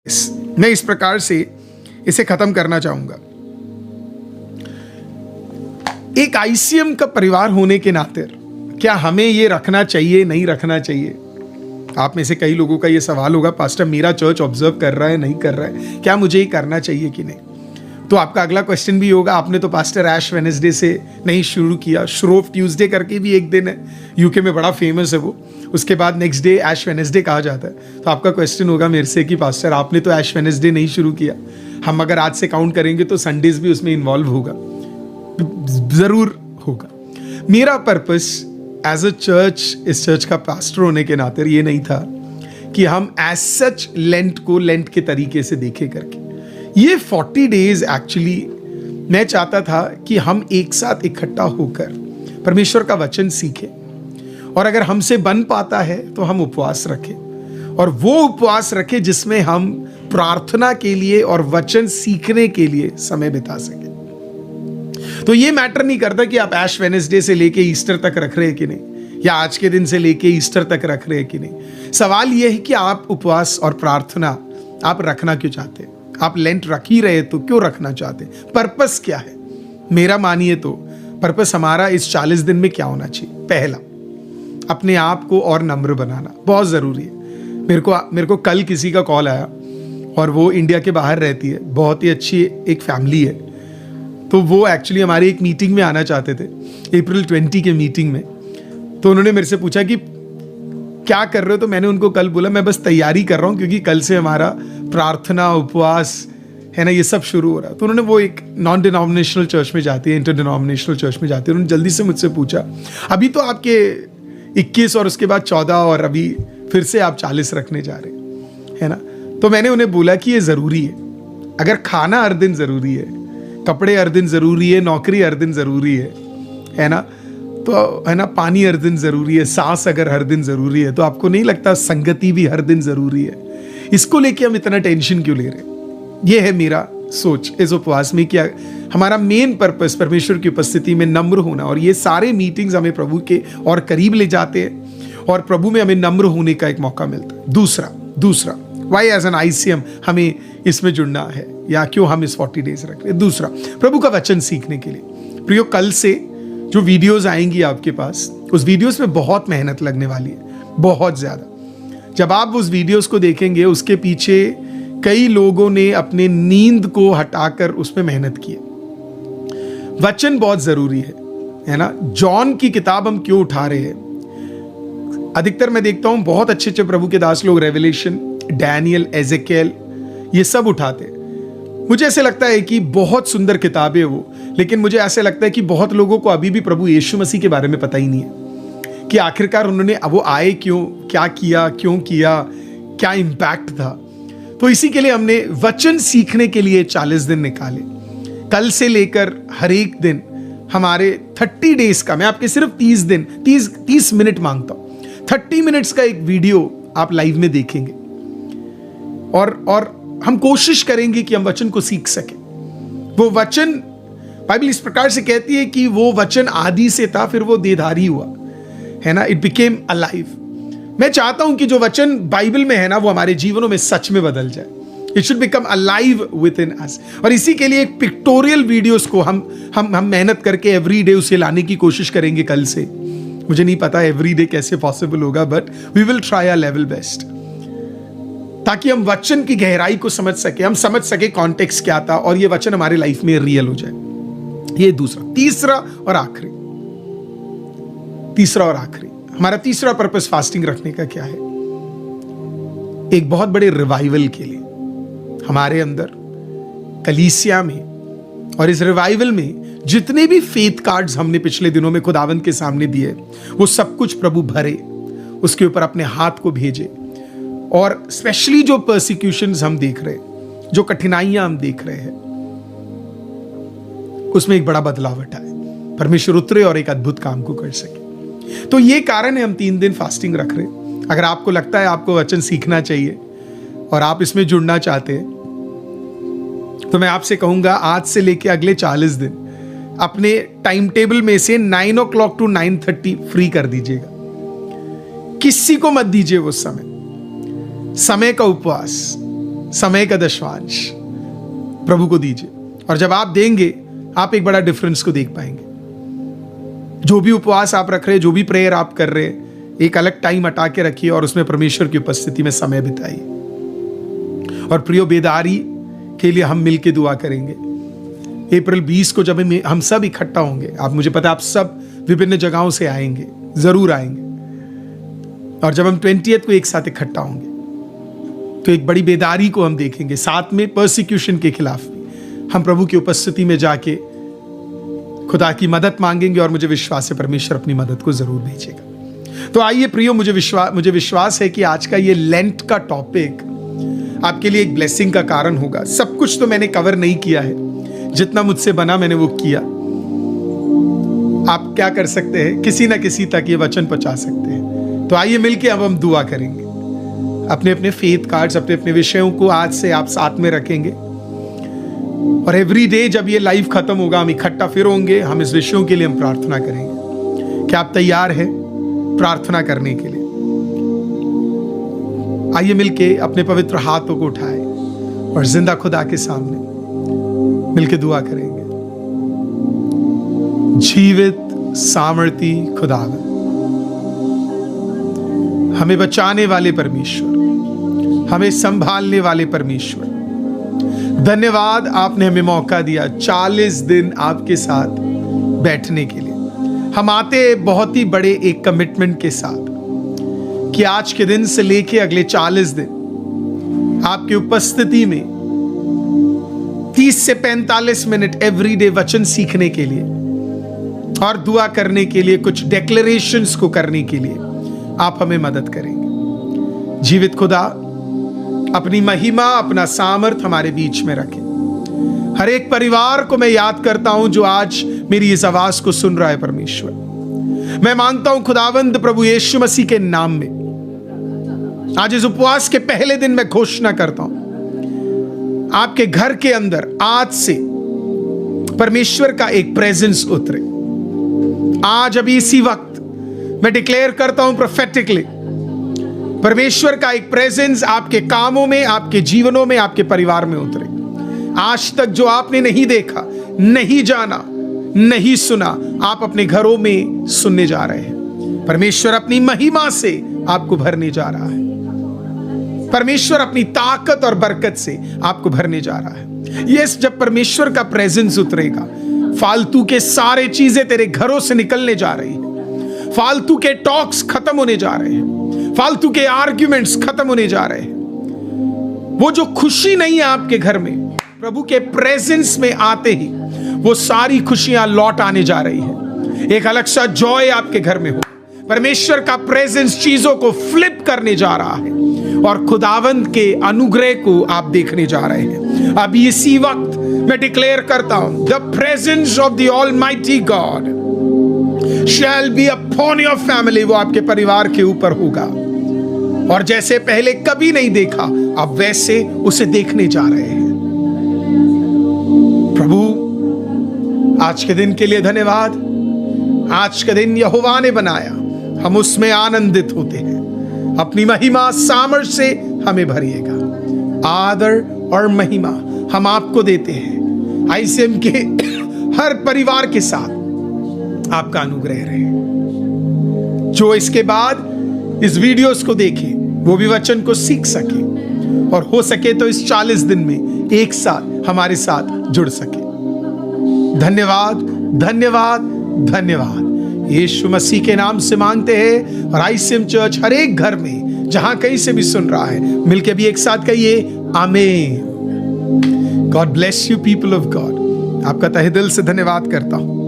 मैं इस प्रकार से इसे खत्म करना चाहूंगा। एक आईसीएम का परिवार होने के नाते क्या हमें ये रखना चाहिए, नहीं रखना चाहिए? आप में से कई लोगों का ये सवाल होगा, पास्टर मेरा चर्च ऑब्जर्व कर रहा है, नहीं कर रहा है, क्या मुझे ये करना चाहिए कि नहीं? तो आपका अगला क्वेश्चन भी होगा, आपने तो पास्टर ऐश वेडनेसडे से नहीं शुरू किया, श्रोव ट्यूसडे करके भी एक दिन है, यूके में बड़ा फेमस है वो, उसके बाद नेक्स्ट डे ऐश वेडनेसडे कहा जाता है। तो आपका क्वेश्चन होगा मेरे से कि पास्टर आपने तो ऐश वेडनेसडे नहीं शुरू किया, हम अगर आज से काउंट करेंगे तो संडेज भी उसमें इन्वॉल्व होगा। जरूर होगा। मेरा पर्पस एज अ चर्च, इस चर्च का पास्टर होने के नाते ये नहीं था कि हम एज सच लेंट को लेंट के तरीके से देखे करके। ये 40 डेज एक्चुअली मैं चाहता था कि हम एक साथ इकट्ठा होकर परमेश्वर का वचन सीखें, और अगर हमसे बन पाता है तो हम उपवास रखें, और वो उपवास रखें जिसमें हम प्रार्थना के लिए और वचन सीखने के लिए समय बिता सकें। तो ये मैटर नहीं करता कि आप ऐश वेडनेसडे से लेके ईस्टर तक रख रहे हैं कि नहीं, या आज के दिन से लेके ईस्टर तक रख रहे हैं कि नहीं। सवाल यह है कि आप उपवास और प्रार्थना आप रखना क्यों चाहते हैं? आप लेंट रख ही रहे तो क्यों रखना चाहते हैं? पर्पस क्या है? मेरा मानिए तो पर्पस हमारा इस 40 दिन में क्या होना चाहिए? पहला, अपने आप को और नम्र बनाना बहुत जरूरी है। मेरे को कल किसी का कॉल आया, और वो इंडिया के बाहर रहती है, बहुत ही अच्छी एक फैमिली है। तो वो एक्चुअली हमारी एक मीटिंग में आना चाहते थे, अप्रैल 20 के मीटिंग में। तो उन्होंने मेरे से पूछा कि क्या कर रहे हो? तो मैंने उनको कल बोला मैं बस तैयारी कर रहा हूँ, क्योंकि कल से हमारा प्रार्थना उपवास है ना, ये सब शुरू हो रहा है। तो उन्होंने, वो एक नॉन डिनोमिनेशनल चर्च में जाती है, इंटर डिनोमिनेशनल चर्च में जाती है, उन्होंने जल्दी से मुझसे पूछा अभी तो आपके 21 और उसके बाद 14 और अभी फिर से आप 40 रखने जा रहे है ना। तो मैंने उन्हें बोला कि ये ज़रूरी है। अगर खाना हर दिन ज़रूरी है, कपड़े हर दिन ज़रूरी है, नौकरी हर दिन ज़रूरी है ना, तो है ना, पानी हर दिन ज़रूरी है, सांस अगर हर दिन ज़रूरी है, तो आपको नहीं लगता संगति भी हर दिन ज़रूरी है? इसको लेके हम इतना टेंशन क्यों ले रहे हैं? ये है मेरा सोच इस उपवास में, कि हमारा मेन पर्पस परमेश्वर की उपस्थिति में नम्र होना, और ये सारे मीटिंग्स हमें प्रभु के और करीब ले जाते हैं, और प्रभु में हमें नम्र होने का एक मौका मिलता है। दूसरा वाई एज एन आईसीएम हमें इसमें जुड़ना है, या क्यों हम इस 40 डेज रख रहे हैं? दूसरा, प्रभु का वचन सीखने के लिए। प्रियो, कल से जो वीडियोस आएंगी आपके पास, उस वीडियोस में बहुत मेहनत लगने वाली है, बहुत ज्यादा। जब आप उस वीडियोस को देखेंगे, उसके पीछे कई लोगों ने अपने नींद को हटाकर उसमें मेहनत की है। वचन बहुत जरूरी है ना। जॉन की किताब हम क्यों उठा रहे हैं? अधिकतर मैं देखता हूं बहुत अच्छे अच्छे प्रभु के दास लोग रेवलेशन, डैनियल, एजेकियल, ये सब उठाते हैं। मुझे ऐसे लगता है कि बहुत सुंदर किताबें वो, लेकिन मुझे ऐसे लगता है कि बहुत लोगों को अभी भी प्रभु यीशु मसीह के बारे में पता ही नहीं है, कि आखिरकार उन्होंने वो आए क्यों, क्या किया, क्यों किया, क्या इंपैक्ट था। तो इसी के लिए हमने वचन सीखने के लिए 40 दिन निकाले। कल से लेकर हर एक दिन हमारे 30 डेज का, मैं आपके सिर्फ 30 मिनट मांगता हूं, 30 मिनट्स का एक वीडियो आप लाइव में देखेंगे, और हम कोशिश करेंगे कि हम वचन को सीख सकें। वो वचन, बाइबल इस प्रकार से कहती है कि वो वचन आदि से था, फिर वो देहधारी हुआ, है ना, इट बिकेम अलाइव। मैं चाहता हूं कि जो वचन बाइबल में है ना, वो हमारे जीवनों में सच में बदल जाए। It should become alive within us. और इसी के लिए एक पिक्टोरियल वीडियोस को हम मेहनत करके एवरी डे उसे लाने की कोशिश करेंगे कल से। मुझे नहीं पता एवरी डे कैसे पॉसिबल होगा, but we will try our level best, ताकि हम वचन की गहराई को समझ सके, हम समझ सके कॉन्टेक्स्ट क्या था, और ये वचन हमारे लाइफ में रियल हो जाए। ये दूसरा। तीसरा और आखिरी, हमारा तीसरा पर्पस फास्टिंग रखने का क्या है? एक बहुत बड़े रिवाइवल के लिए हमारे अंदर कलीसिया में, और इस रिवाइवल में जितने भी फेथ कार्ड्स हमने पिछले दिनों में खुदावंद के सामने दिए, वो सब कुछ प्रभु भरे, उसके ऊपर अपने हाथ को भेजे, और स्पेशली जो परसिक्यूशंस हम देख रहे हैं, जो कठिनाइयां हम देख रहे हैं, उसमें एक बड़ा बदलाव आए, परमेश्वर उतरे और एक अद्भुत काम को कर सके। तो ये कारण है हम 3 दिन फास्टिंग रख रहे हैं। अगर आपको लगता है आपको वचन सीखना चाहिए और आप इसमें जुड़ना चाहते हैं, तो मैं आपसे कहूंगा आज से लेके अगले 40 दिन अपने टाइम टेबल में से 9 o'clock to 9:30 फ्री कर दीजिएगा। किसी को मत दीजिए वो समय का उपवास, समय का दशवांश प्रभु को दीजिए, और जब आप देंगे आप एक बड़ा डिफरेंस को देख पाएंगे। जो भी उपवास आप रख रहे हैं, जो भी प्रेयर आप कर रहे हैं, एक अलग टाइम हटा के रखिए और उसमें परमेश्वर की उपस्थिति में समय बिताइए। और प्रियो, बेदारी के लिए हम मिलके दुआ करेंगे। अप्रैल 20 को जब हम सब इकट्ठा होंगे, आप, मुझे पता है आप सब विभिन्न जगहों से आएंगे, जरूर आएंगे, और जब हम 20th को एक साथ इकट्ठा होंगे तो एक बड़ी बेदारी को हम देखेंगे। साथ में परसिक्यूशन के खिलाफ भी हम प्रभु की उपस्थिति में जाके खुदा की मदद मांगेंगे, और मुझे विश्वास है परमेश्वर अपनी मदद को जरूर भेजेगा। तो आइए प्रियो, मुझे विश्वास है कि आज का ये लेंट का टॉपिक आपके लिए एक ब्लेसिंग का कारण होगा। सब कुछ तो मैंने कवर नहीं किया है, जितना मुझसे बना मैंने वो किया। आप क्या कर सकते हैं, किसी ना किसी तक ये वचन पहुंचा सकते हैं। तो आइए मिलके अब हम दुआ करेंगे। अपने अपने फेथ कार्ड्स, अपने अपने विषयों को आज से आप साथ में रखेंगे, और एवरी डे जब ये लाइव खत्म होगा हम इकट्ठा फिर होंगे, हम इस विषयों के लिए हम प्रार्थना करेंगे। क्या आप तैयार हैं प्रार्थना करने के लिए? आइए मिलके अपने पवित्र हाथों को उठाएं और जिंदा खुदा के सामने मिलके दुआ करेंगे। जीवित सामर्थी खुदावन, हमें बचाने वाले परमेश्वर, हमें संभालने वाले परमेश्वर, धन्यवाद आपने हमें मौका दिया 40 दिन आपके साथ बैठने के लिए। हम आते बहुत ही बड़े एक कमिटमेंट के साथ कि आज के दिन से लेके अगले 40 दिन आपकी उपस्थिति में 30 से 45 मिनट एवरीडे वचन सीखने के लिए और दुआ करने के लिए, कुछ डेक्लेरेशंस को करने के लिए आप हमें मदद करेंगे। जीवित खुदा, अपनी महिमा, अपना सामर्थ हमारे बीच में रखे। हर एक परिवार को मैं याद करता हूं जो आज मेरी इस आवाज को सुन रहा है परमेश्वर। मैं मांगता हूं खुदावंद प्रभु यीशु मसीह के नाम में, आज इस उपवास के पहले दिन मैं घोषणा करता हूं, आपके घर के अंदर आज से परमेश्वर का एक प्रेजेंस उतरे। आज अभी इसी वक्त मैं डिक्लेयर करता हूं प्रोफेटिकली, परमेश्वर का एक प्रेजेंस आपके कामों में, आपके जीवनों में, आपके परिवार में उतरे। आज तक जो आपने नहीं देखा, नहीं जाना, नहीं सुना, आप अपने घरों में सुनने जा रहे हैं। परमेश्वर अपनी महिमा से आपको भरने जा रहा है। परमेश्वर अपनी ताकत और बरकत से आपको भरने जा रहा है। यस, जब परमेश्वर का प्रेजेंस उतरेगा, फालतू के सारे चीजें तेरे घरों से निकलने जा रही है। फालतू के टॉक्स खत्म होने जा रहे हैं, फालतू के आर्ग्यूमेंट्स खत्म होने जा रहे हैं। वो जो खुशी नहीं है आपके घर में, प्रभु के प्रेजेंस में आते ही वो सारी खुशियां लौट आने जा रही है। एक अलग सा जॉय आपके घर में हो। परमेश्वर का प्रेजेंस चीजों को फ्लिप करने जा रहा है और खुदावंद के अनुग्रह को आप देखने जा रहे हैं। अभी इसी वक्त मैं डिक्लेयर करता हूं, the presence of the almighty God shall be upon your family. वो आपके परिवार के ऊपर होगा, और जैसे पहले कभी नहीं देखा, अब वैसे उसे देखने जा रहे हैं। प्रभु, आज के दिन के लिए धन्यवाद। आज का दिन यहोवा ने बनाया, हम उसमें आनंदित होते हैं। अपनी महिमा सामर्थ से हमें भरिएगा। आदर और महिमा हम आपको देते हैं। आईसीएम के हर परिवार के साथ आपका अनुग्रह रहे। जो इसके बाद इस वीडियोस को देखे वो भी वचन को सीख सके, और हो सके तो इस 40 दिन में एक साथ हमारे साथ जुड़ सके। धन्यवाद, धन्यवाद, धन्यवाद। यीशु मसीह के नाम से मांगते हैं, और आईसीएम चर्च हर एक घर में जहां कहीं से भी सुन रहा है, मिलके भी एक साथ कहिए आमीन। God bless you people of God. आपका तहे दिल से धन्यवाद करता हूं।